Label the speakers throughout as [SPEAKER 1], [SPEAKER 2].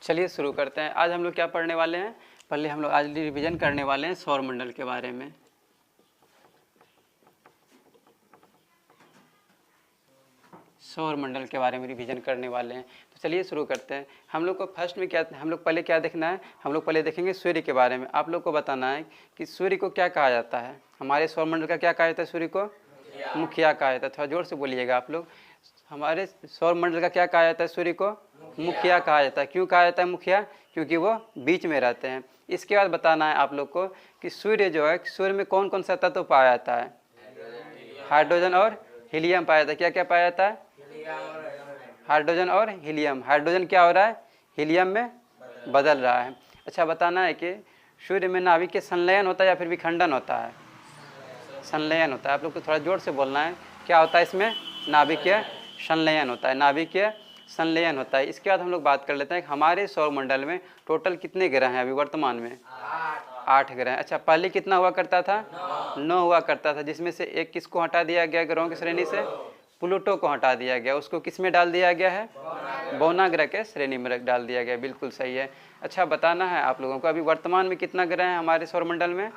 [SPEAKER 1] चलिए शुरू करते हैं। आज हम लोग क्या पढ़ने वाले हैं, पहले हम लोग आज रिवीजन करने वाले हैं सौरमंडल के बारे में। सौरमंडल के बारे में रिवीजन करने वाले हैं, तो चलिए शुरू करते हैं। हम लोग को फर्स्ट में क्या, हम लोग पहले क्या देखना है, हम लोग पहले देखेंगे सूर्य के बारे में। आप लोग को बताना है कि सूर्य को क्या कहा जाता है, हमारे सौरमंडल का क्या कहा जाता है, सूर्य को मुखिया कहा जाता है। थोड़ा जोर से बोलिएगा आप लोग। हमारे सौरमंडल का क्या कहा जाता है, सूर्य को मुखिया कहा जाता है। क्यों कहा जाता है मुखिया, क्योंकि वो बीच में रहते हैं। इसके बाद बताना है आप लोग को कि सूर्य जो है, सूर्य में कौन कौन सा तत्व पाया जाता है, हाइड्रोजन और हीलियम पाया जाता है। क्या क्या पाया जाता है, हाइड्रोजन और हीलियम। हाइड्रोजन क्या हो रहा है, हीलियम में बदल रहा है। अच्छा बताना है कि सूर्य में नाभिक के संलयन होता है या फिर विखंडन होता है, संलयन होता है। आप लोग को थोड़ा जोर से बोलना है, क्या होता है इसमें, नाभिकीय संलयन होता है, नाभिकीय संलयन होता है। इसके बाद हम लोग बात कर लेते हैं कि हमारे सौरमंडल में टोटल कितने ग्रह हैं अभी वर्तमान में, 8 ग्रह। अच्छा पहले कितना हुआ करता था, 9 हुआ करता था, जिसमें से एक किसको हटा दिया गया ग्रहों की श्रेणी से, प्लूटो को हटा दिया गया। उसको किस में डाल दिया गया है, बौना ग्रह के श्रेणी में डाल दिया गया। बिल्कुल सही है। अच्छा बताना है आप लोगों को अभी वर्तमान में कितना ग्रह हैं हमारे सौरमंडल में,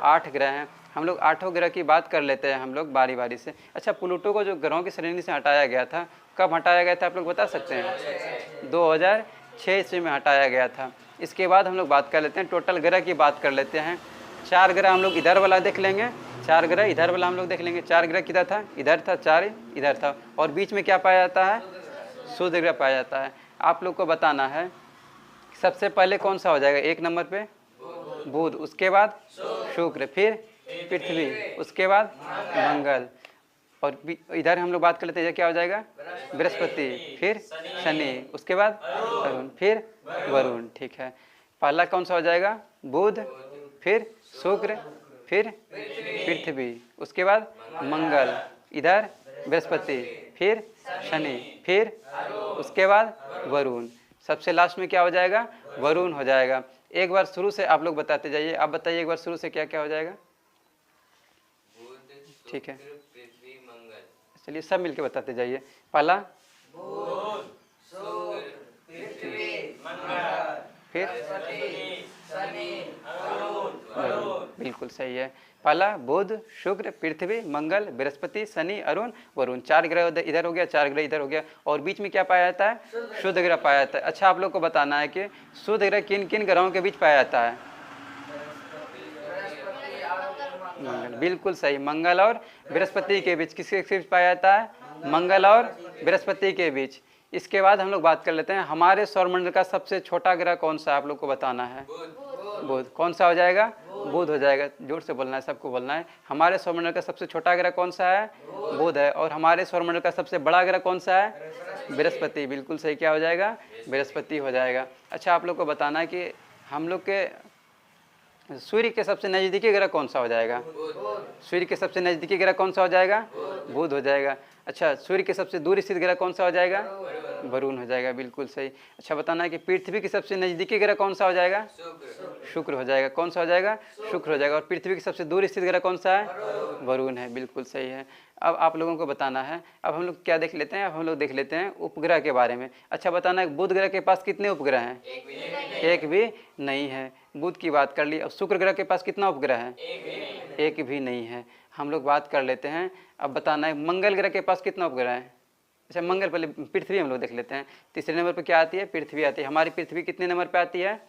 [SPEAKER 1] 8 ग्रह हैं। हम लोग 8 ग्रह की बात कर लेते हैं हम लोग बारी बारी से। अच्छा प्लूटो को जो ग्रहों की श्रेणी से हटाया गया था, कब हटाया गया था आप लोग बता सकते हैं, 2006 ईस्वी में हटाया गया था। इसके बाद हम लोग बात कर लेते हैं टोटल ग्रह की बात कर लेते हैं। 4 ग्रह हम लोग इधर वाला देख लेंगे, 4 ग्रह इधर वाला हम लोग देख लेंगे। 4 ग्रह किधर था, इधर था, 4 इधर था, और बीच में क्या पाया जाता है, शुद्ध ग्रह पाया जाता है। आप लोग को बताना है सबसे पहले कौन सा हो जाएगा, 1 नंबर पे बुध, उसके बाद शुक्र, फिर पृथ्वी, उसके बाद मंगल, और इधर हम लोग बात कर लेते हैं क्या हो जाएगा, बृहस्पति, फिर शनि, उसके बाद अरुण, फिर वरुण। ठीक है, पहला कौन सा हो जाएगा, बुध, फिर शुक्र, फिर पृथ्वी, उसके बाद मंगल, इधर बृहस्पति, फिर शनि, फिर उसके बाद वरुण, सबसे लास्ट में क्या हो जाएगा, वरुण हो जाएगा। एक बार शुरू से आप लोग बताते जाइए। आप बताइए एक बार शुरू से क्या क्या हो जाएगा। ठीक है, चलिए सब मिलके बताते जाइए। पहला बुध, शुक्र, पृथ्वी, मंगल, फिर शनि, अरुण। बिल्कुल सही है। पहला बुध, शुक्र, पृथ्वी, मंगल, बृहस्पति, शनि, अरुण, वरुण। 4 ग्रह इधर हो गया, 4 ग्रह इधर हो गया, और बीच में क्या पाया जाता है, शुद्ध ग्रह पाया जाता है। अच्छा आप लोग को बताना है कि शुद्ध ग्रह किन किन ग्रहों के बीच पाया जाता है, मंगल, बिल्कुल सही, मंगल और बृहस्पति के बीच। किसके बीच पाया जाता है, मंगल और बृहस्पति के बीच। इसके बाद हम लोग बात कर लेते हैं हमारे सौरमंडल का सबसे छोटा ग्रह कौन सा है, आप लोग को बताना है, बुध। कौन सा हो जाएगा, बुध हो जाएगा। जोर से बोलना है, सबको बोलना है। हमारे सौरमंडल का सबसे छोटा ग्रह कौन सा है, बुध है। और हमारे सौरमंडल का सबसे बड़ा ग्रह कौन सा है, बृहस्पति। बिल्कुल सही, क्या हो जाएगा, बृहस्पति हो जाएगा। अच्छा आप लोग को बताना है कि हम लोग के सूर्य के सबसे नज़दीकी ग्रह कौन सा हो जाएगा, सूर्य के सबसे नज़दीकी ग्रह कौन सा हो जाएगा, बुध हो जाएगा। अच्छा सूर्य के सबसे दूर स्थित ग्रह कौन सा हो जाएगा, वरुण हो जाएगा। बिल्कुल सही। अच्छा बताना है कि पृथ्वी के सबसे नज़दीकी ग्रह कौन सा हो जाएगा, शुक्र हो जाएगा। कौन सा हो जाएगा, शुक्र हो जाएगा। और पृथ्वी के सबसे दूर स्थित ग्रह कौन सा है, वरुण है। बिल्कुल सही है। अब आप लोगों को बताना है, अब हम लोग क्या देख लेते हैं, अब हम लोग देख लेते हैं उपग्रह के बारे में। अच्छा बताना है बुध ग्रह के पास कितने उपग्रह हैं, एक भी नहीं है। बुध की बात कर ली। अब शुक्र ग्रह के पास कितना उपग्रह है, एक भी नहीं है। हम लोग बात कर लेते हैं, अब बताना है मंगल ग्रह के पास कितना उपग्रह है। अच्छा मंगल, पहले पृथ्वी हम लोग देख लेते हैं। तीसरे नंबर पर क्या आती है, पृथ्वी आती है। हमारी पृथ्वी कितने नंबर पे आती है,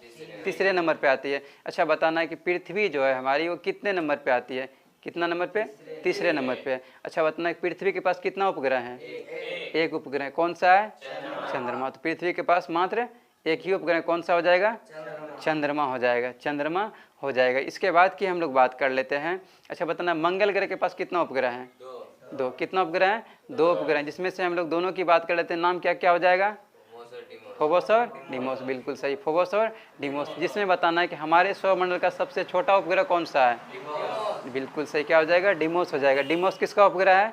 [SPEAKER 1] तीसरे नंबर पे आती है। अच्छा बताना है कि पृथ्वी जो है हमारी वो कितने नंबर पे आती है, कितना नंबर पे, तीसरे नंबर पे। अच्छा बताना है पृथ्वी के पास कितना उपग्रह है, एक उपग्रह। कौन सा है, चंद्रमा। तो पृथ्वी के पास मात्र एक ही उपग्रह, कौन सा हो जाएगा, चंद्रमा हो जाएगा, चंद्रमा हो जाएगा। इसके बाद की हम लोग बात कर लेते हैं। अच्छा बताना मंगल ग्रह के पास कितना उपग्रह है, 2। कितना उपग्रह है, 2 उपग्रह हैं, जिसमें से हम लोग दोनों की बात कर लेते हैं। नाम क्या क्या हो जाएगा, फोबोस और डिमोस। बिल्कुल सही, फोबोस और डिमोस। जिसमें बताना है कि हमारे सौरमंडल का सबसे छोटा उपग्रह कौन सा है, बिल्कुल सही, क्या हो जाएगा, डिमोस हो जाएगा। डिमोस किसका उपग्रह है,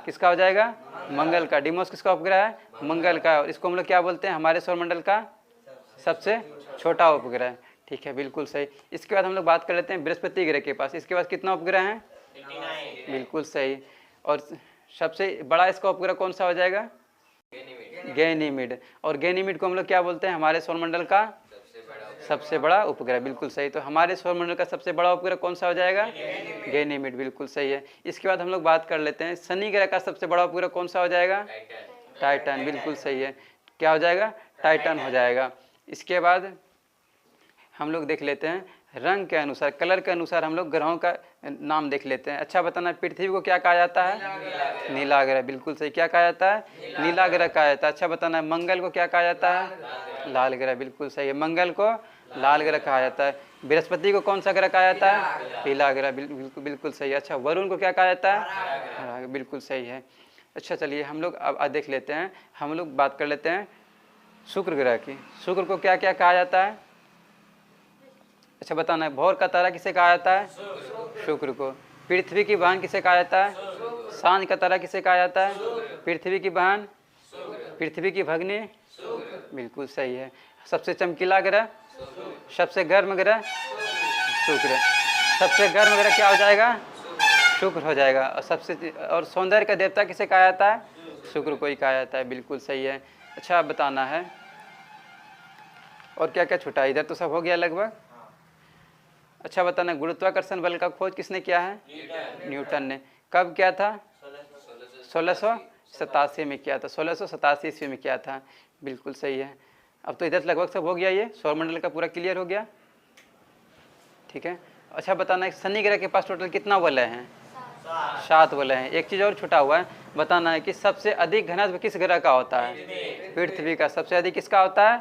[SPEAKER 1] किसका हो जाएगा, मंगल का। डिमोस किसका उपग्रह है, मंगल का। और इसको हम लोग क्या बोलते हैं, हमारे सौरमंडल का सबसे छोटा उपग्रह। ठीक है, बिल्कुल सही। इसके बाद हम लोग बात कर लेते हैं बृहस्पति ग्रह के पास। इसके पास कितना उपग्रह है, 89। बिल्कुल सही। और सबसे बड़ा इसका उपग्रह कौन सा हो जाएगा, गैनीमिड। और गैनीमिड को हम लोग क्या बोलते हैं? हमारे सौरमंडल का सबसे बड़ा उपग्रह। बिल्कुल सही। तो हमारे सौरमंडल का सबसे बड़ा उपग्रह कौन सा हो जाएगा? गैनीमिड। बिल्कुल सही है। इसके बाद हम लोग बात कर लेते हैं शनि ग्रह का सबसे बड़ा उपग्रह कौन सा हो जाएगा? टाइटन। बिल्कुल सही है। क्या हो जाएगा? टाइटन हो जाएगा। इसके बाद हम लोग देख लेते हैं रंग के अनुसार, कलर के अनुसार हम लोग ग्रहों का नाम देख लेते हैं। अच्छा बताना, पृथ्वी को क्या कहा जाता है? नीला ग्रह। बिल्कुल सही। क्या कहा जाता है? नीला ग्रह कहा जाता है। अच्छा बताना, मंगल को क्या कहा जाता है? लाल ग्रह। बिल्कुल सही है। मंगल को लाल ग्रह कहा जाता है। बृहस्पति को कौन सा ग्रह कहा जाता है? पीला ग्रह। बिल्कुल बिल्कुल सही है। अच्छा, वरुण को क्या कहा जाता है? बिल्कुल सही है। अच्छा चलिए हम लोग अब देख लेते हैं, हम लोग बात कर लेते हैं शुक्र ग्रह की। शुक्र को क्या क्या कहा जाता है? अच्छा बताना है, भोर का तारा किसे कहा जाता है? शुक्र को। पृथ्वी की बहन किसे कहा जाता है? सांझ का तारा किसे कहा जाता है? पृथ्वी की बहन, पृथ्वी की भगनी। बिल्कुल सही है। सबसे चमकीला ग्रह, सबसे गर्म ग्रह शुक्र। सबसे गर्म ग्रह क्या हो जाएगा? शुक्र हो जाएगा। और सबसे और सौंदर्य का देवता किसे कहा जाता है? शुक्र को ही कहा जाता है। बिल्कुल सही है। अच्छा अब बताना है और क्या क्या छूटा? इधर तो सब हो गया लगभग। अच्छा बताना, गुरुत्वाकर्षण बल का खोज किसने किया है? न्यूटन ने। कब किया था? 1687 में किया था। 1687 ईस्वी में किया था। बिल्कुल सही है। अब तो इधर लगभग सब हो गया, ये सौरमंडल का पूरा क्लियर हो गया। ठीक है। अच्छा बताना, शनि ग्रह के पास टोटल कितना वलय हैं? 7 वलय हैं। एक चीज़ और छूटा हुआ है, बताना है कि सबसे अधिक घनत्व किस ग्रह का होता है? पृथ्वी का। सबसे अधिक किसका होता है?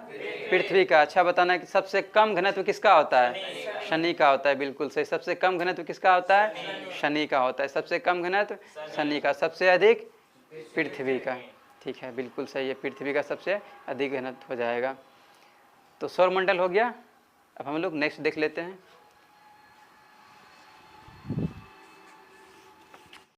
[SPEAKER 1] पृथ्वी का। अच्छा बताना है कि सबसे कम घनत्व किसका होता है? शनि का होता है। बिल्कुल सही। सबसे कम घनत्व किसका होता है? शनि का होता है। सबसे कम घनत्व शनि का, सबसे अधिक पृथ्वी का। ठीक है, बिल्कुल सही है। पृथ्वी का सबसे अधिक घनत्व हो जाएगा। तो सौरमंडल हो गया। अब हम लोग नेक्स्ट देख लेते हैं।